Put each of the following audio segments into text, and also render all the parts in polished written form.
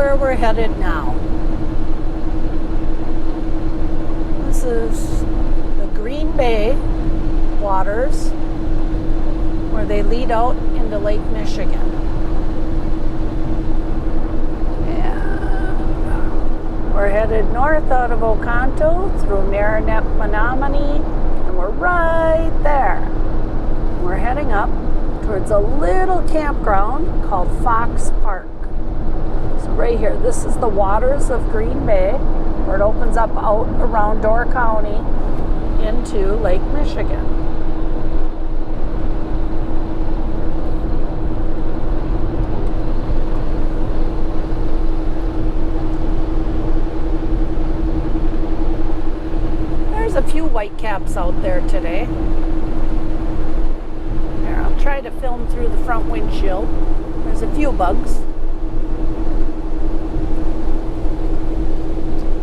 where we're headed now. This is the Green Bay waters where they lead out into Lake Michigan. And we're headed north out of Oconto through Marinette, Menominee, and we're right there. We're heading up towards a little campground called Fox Park. So right here, this is the waters of Green Bay, where it opens up out around Door County into Lake Michigan. There's a few whitecaps out there today. Here, I'll try to film through the front windshield. There's a few bugs.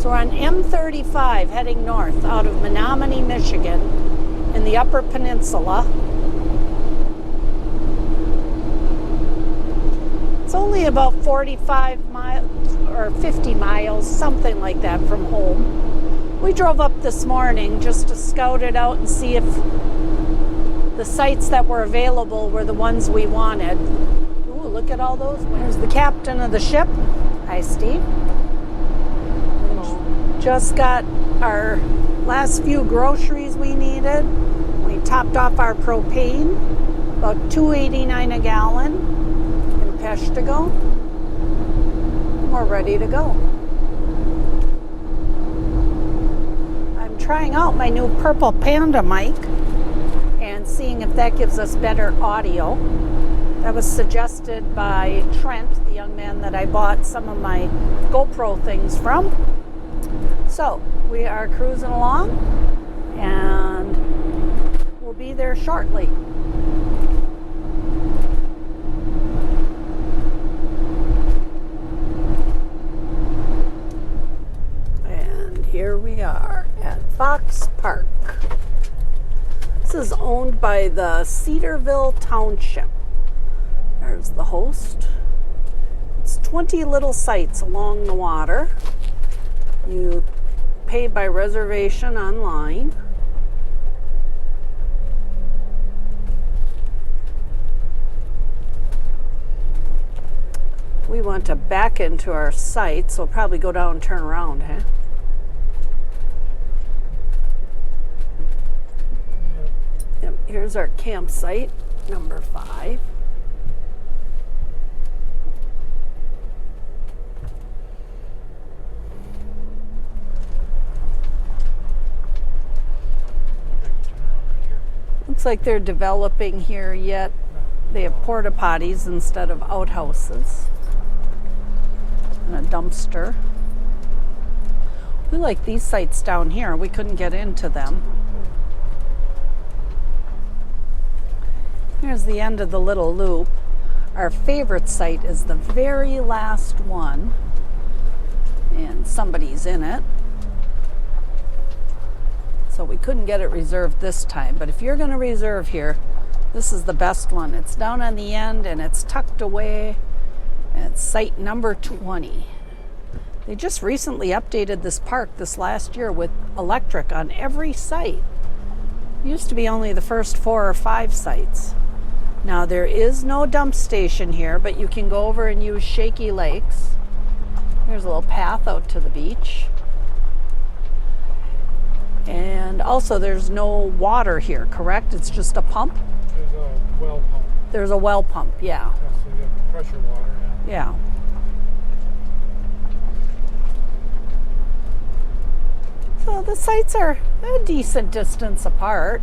So we're on M35 heading north out of Menominee, Michigan in the Upper Peninsula. It's only about 45 miles or 50 miles, something like that from home. We drove up this morning just to scout it out and see if the sites that were available were the ones we wanted. Ooh, look at all those. There's the captain of the ship. Hi, Steve. Just got our last few groceries we needed. We topped off our propane, about $2.89 a gallon in Peshtigo. We're ready to go. I'm trying out my new Purple Panda mic and seeing if that gives us better audio. That was suggested by Trent, the young man that I bought some of my GoPro things from. So we are cruising along and we'll be there shortly. And here we are at Fox Park. This is owned by the Cedarville Township. There's the host. It's 20 little sites along the water. You pay by reservation online. We want to back into our site, so we'll probably go down and turn around, huh? Yep, here's our campsite, number 5. Looks like they're developing here yet. They have porta potties instead of outhouses. And a dumpster. We like these sites down here. We couldn't get into them. Here's the end of the little loop. Our favorite site is the very last one. And somebody's in it. So we couldn't get it reserved this time, but if you're going to reserve here, this is the best one. It's down on the end and it's tucked away, and it's site number 20. They just recently updated this park this last year with electric on every site. It used to be only the first 4 or 5 sites. Now there is no dump station here, but you can go over and use Shaky Lakes. Here's a little path out to the beach. And also there's no water here, correct? It's just a pump? There's a well pump. There's a well pump, yeah. So you have pressure water. Yeah. So the sites are a decent distance apart.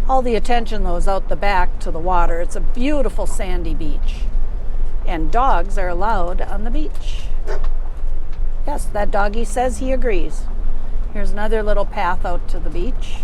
All the attention though is out the back to the water. It's a beautiful sandy beach. And dogs are allowed on the beach. Yes, that doggy says he agrees. Here's another little path out to the beach.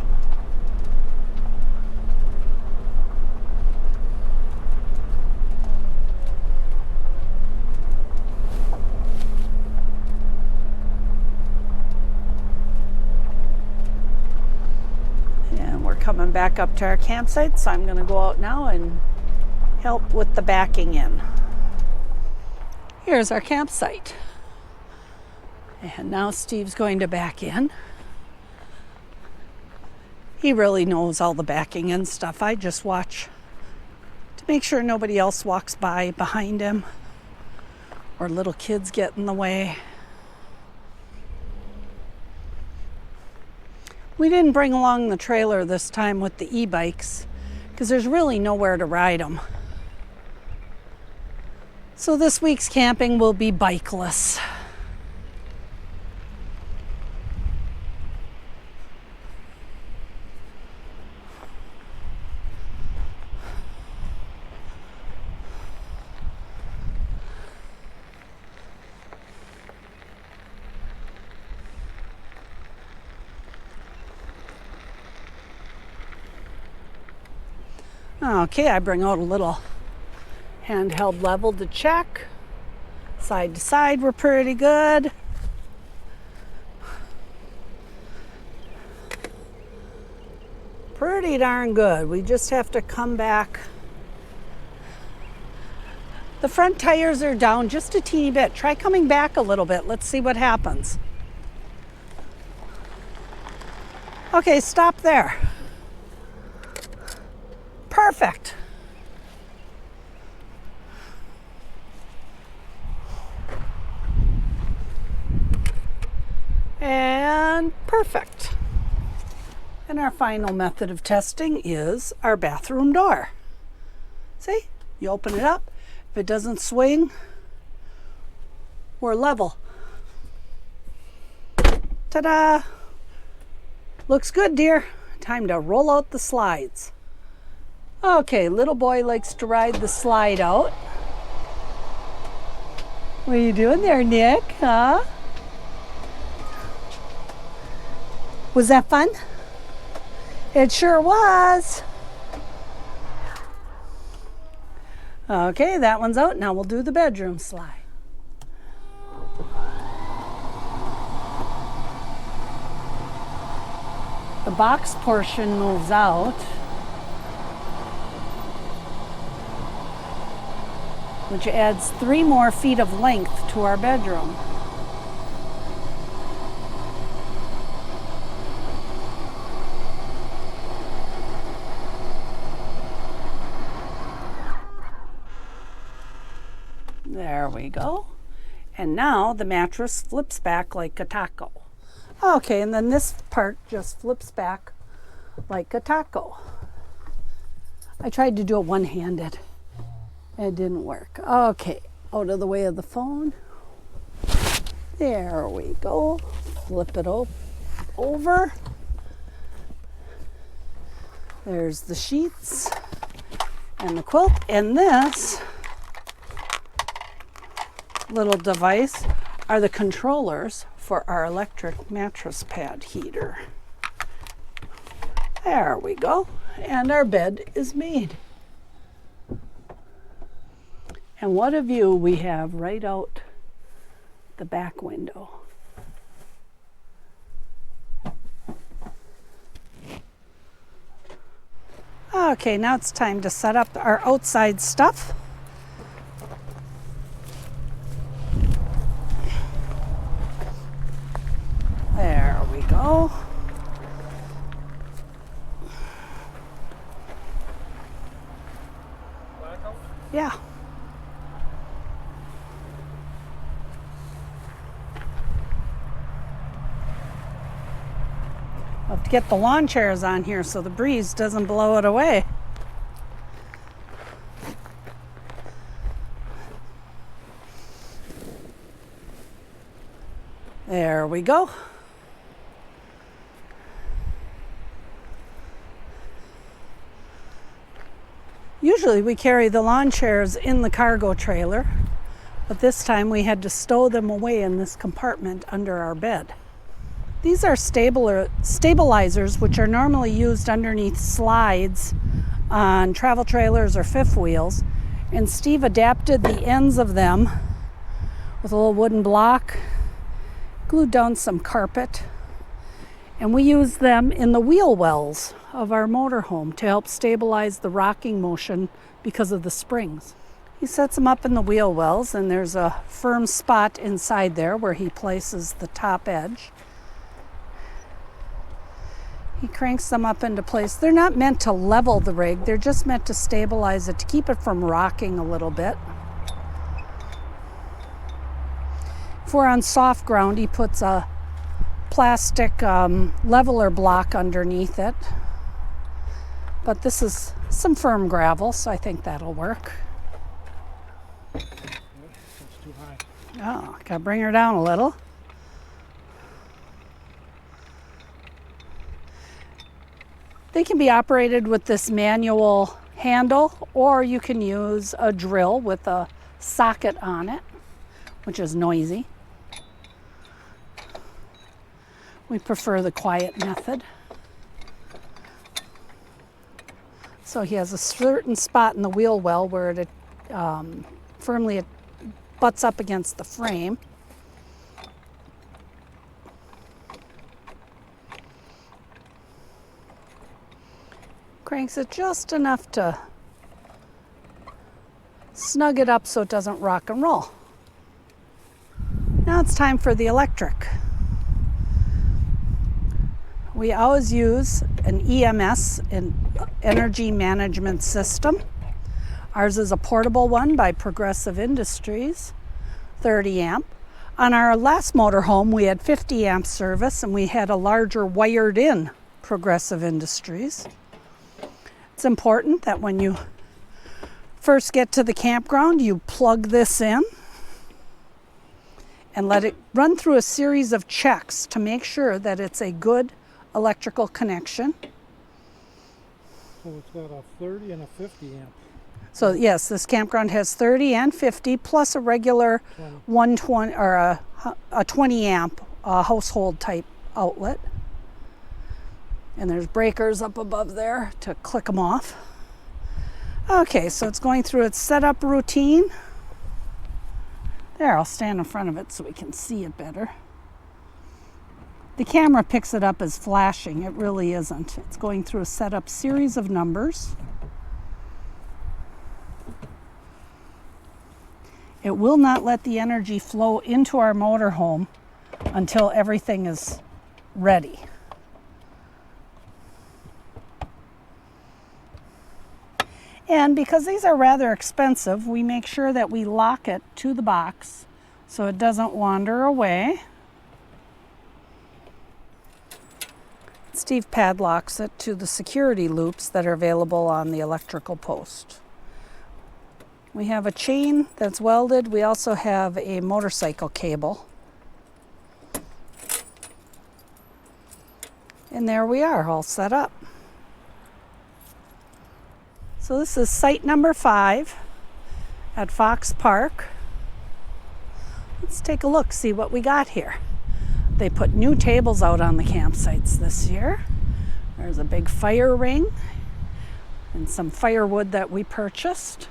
And we're coming back up to our campsite, so I'm going to go out now and help with the backing in. Here's our campsite. And now Steve's going to back in. He really knows all the backing in stuff. I just watch to make sure nobody else walks by behind him or little kids get in the way. We didn't bring along the trailer this time with the e-bikes because there's really nowhere to ride them. So this week's camping will be bikeless. Okay, I bring out a little handheld level to check. Side to side, we're pretty good. Pretty darn good. We just have to come back. The front tires are down just a teeny bit. Try coming back a little bit. Let's see what happens. Okay, stop there. Perfect. And perfect. And our final method of testing is our bathroom door. See, you open it up. If it doesn't swing, we're level. Ta-da! Looks good, dear. Time to roll out the slides. Okay, little boy likes to ride the slide out. What are you doing there, Nick? Huh? Was that fun? It sure was. Okay, that one's out. Now we'll do the bedroom slide. The box portion moves out, which adds 3 more feet of length to our bedroom. There we go. And now the mattress flips back like a taco. Okay, and then this part just flips back like a taco. I tried to do it one-handed. It didn't work. Okay, out of the way of the phone. There we go. Flip it over. There's the sheets and the quilt. And this little device are the controllers for our electric mattress pad heater. There we go. And our bed is made. And what a view we have right out the back window. Okay, now it's time to set up our outside stuff. There we go. Yeah. I'll have to get the lawn chairs on here so the breeze doesn't blow it away. There we go. Usually we carry the lawn chairs in the cargo trailer, but this time we had to stow them away in this compartment under our bed. These are stabilizers, which are normally used underneath slides on travel trailers or fifth wheels, and Steve adapted the ends of them with a little wooden block, glued down some carpet, and we use them in the wheel wells of our motorhome to help stabilize the rocking motion because of the springs. He sets them up in the wheel wells, and there's a firm spot inside there where he places the top edge. He cranks them up into place. They're not meant to level the rig, they're just meant to stabilize it, to keep it from rocking a little bit. If we're on soft ground, he puts a plastic leveler block underneath it. But this is some firm gravel, so I think that'll work. That's too high. Oh, gotta bring her down a little. They can be operated with this manual handle, or you can use a drill with a socket on it, which is noisy. We prefer the quiet method. So he has a certain spot in the wheel well where it firmly butts up against the frame. Cranks it just enough to snug it up so it doesn't rock and roll. Now it's time for the electric. We always use an EMS, an energy management system. Ours is a portable one by Progressive Industries, 30 amp. On our last motorhome, we had 50 amp service, and we had a larger wired in Progressive Industries. It's important that when you first get to the campground, you plug this in and let it run through a series of checks to make sure that it's a good electrical connection. So it's got a 30 and a 50 amp. So yes, this campground has 30 and 50 plus a regular 120 or a 20 amp household type outlet. And there's breakers up above there to click them off. Okay, so it's going through its setup routine. There, I'll stand in front of it so we can see it better. The camera picks it up as flashing. It really isn't. It's going through a setup series of numbers. It will not let the energy flow into our motorhome until everything is ready. And because these are rather expensive, we make sure that we lock it to the box so it doesn't wander away. Steve padlocks it to the security loops that are available on the electrical post. We have a chain that's welded. We also have a motorcycle cable. And there we are, all set up. So this is site number 5 at Fox Park. Let's take a look, see what we got here. They put new tables out on the campsites this year. There's a big fire ring and some firewood that we purchased.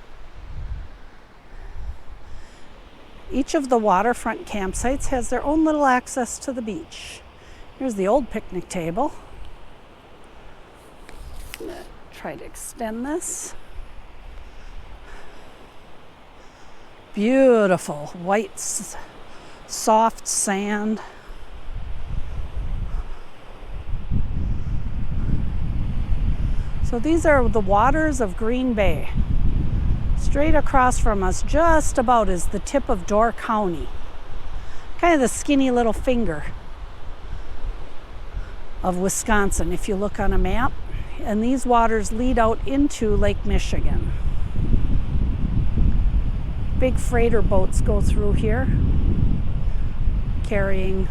Each of the waterfront campsites has their own little access to the beach. Here's the old picnic table. I'm gonna try to extend this. Beautiful white, soft sand. So these are the waters of Green Bay. Straight across from us, just about, is the tip of Door County. Kind of the skinny little finger of Wisconsin, if you look on a map. And these waters lead out into Lake Michigan. Big freighter boats go through here, carrying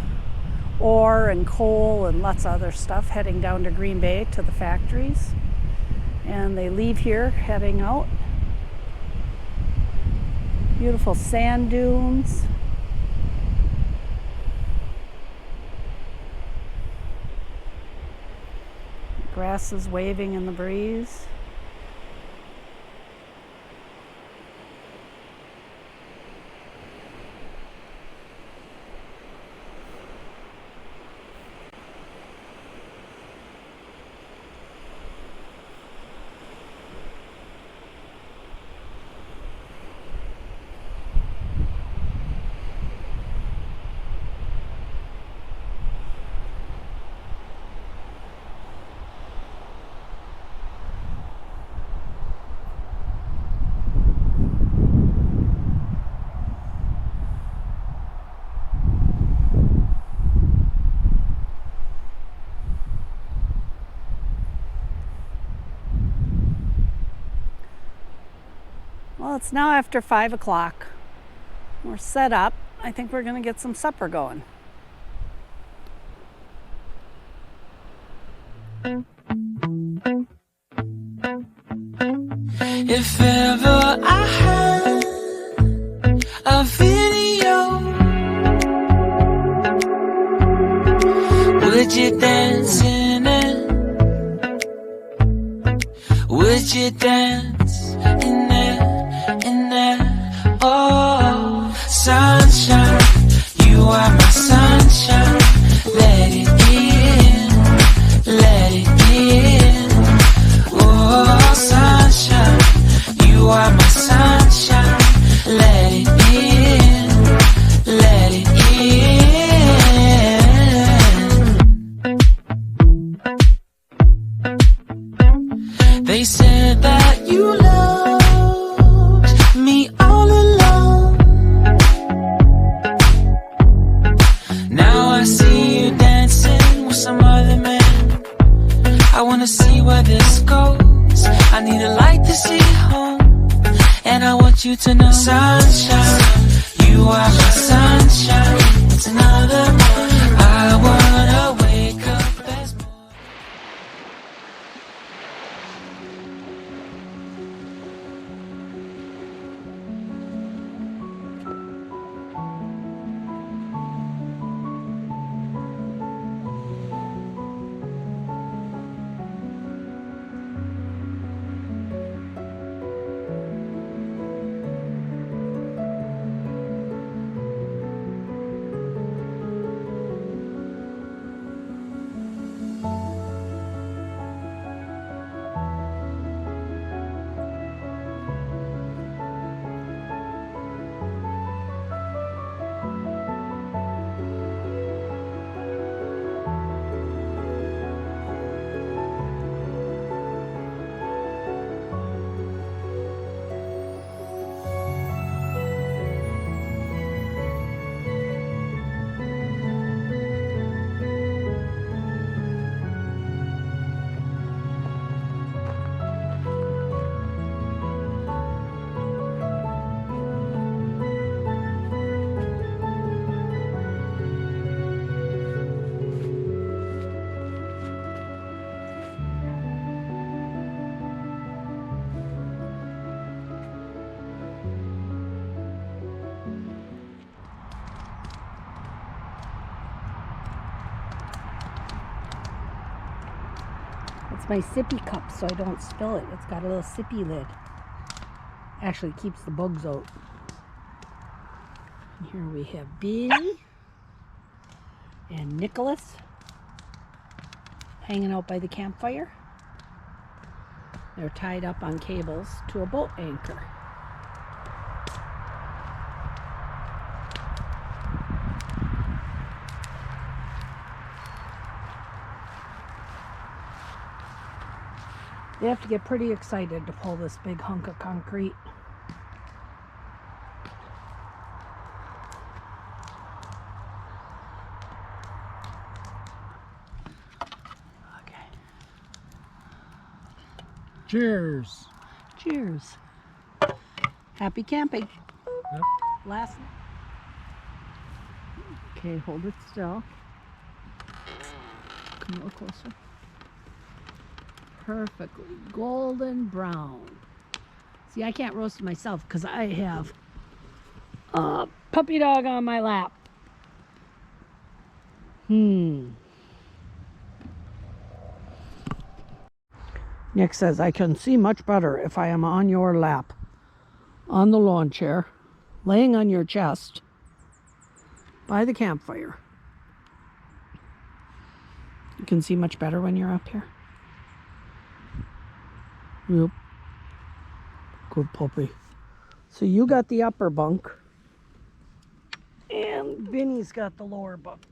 ore and coal and lots of other stuff, heading down to Green Bay to the factories. And they leave here, heading out. Beautiful sand dunes. Grass is waving in the breeze. Well, it's now after 5 o'clock. We're set up. I think we're going to get some supper going. If ever I had a video, would you dance in it? Would you dance in it? In it? Oh, sunshine, you are my sunshine. Let it in, let it in. Oh, sunshine, you are my sunshine. Let it in, let it in. They said that you loved me all along. Now I see you dancing with some other man. I wanna see where this goes. I need a light to see home, and I want you to know, sunshine, you are my sunshine. It's another morning. I wanna wake up as morning. It's my sippy cup so I don't spill it. It's got a little sippy lid. Actually keeps the bugs out. And here we have Billy and Nicholas hanging out by the campfire. They're tied up on cables to a boat anchor. They have to get pretty excited to pull this big hunk of concrete. Okay. Cheers. Cheers. Happy camping. Yep. Last. Okay, hold it still. Come a little closer. Perfectly golden brown. See, I can't roast it myself because I have a puppy dog on my lap. Nick says, I can see much better if I am on your lap, on the lawn chair, laying on your chest, by the campfire. You can see much better when you're up here. Yep. Good puppy. So you got the upper bunk, and Vinny's got the lower bunk.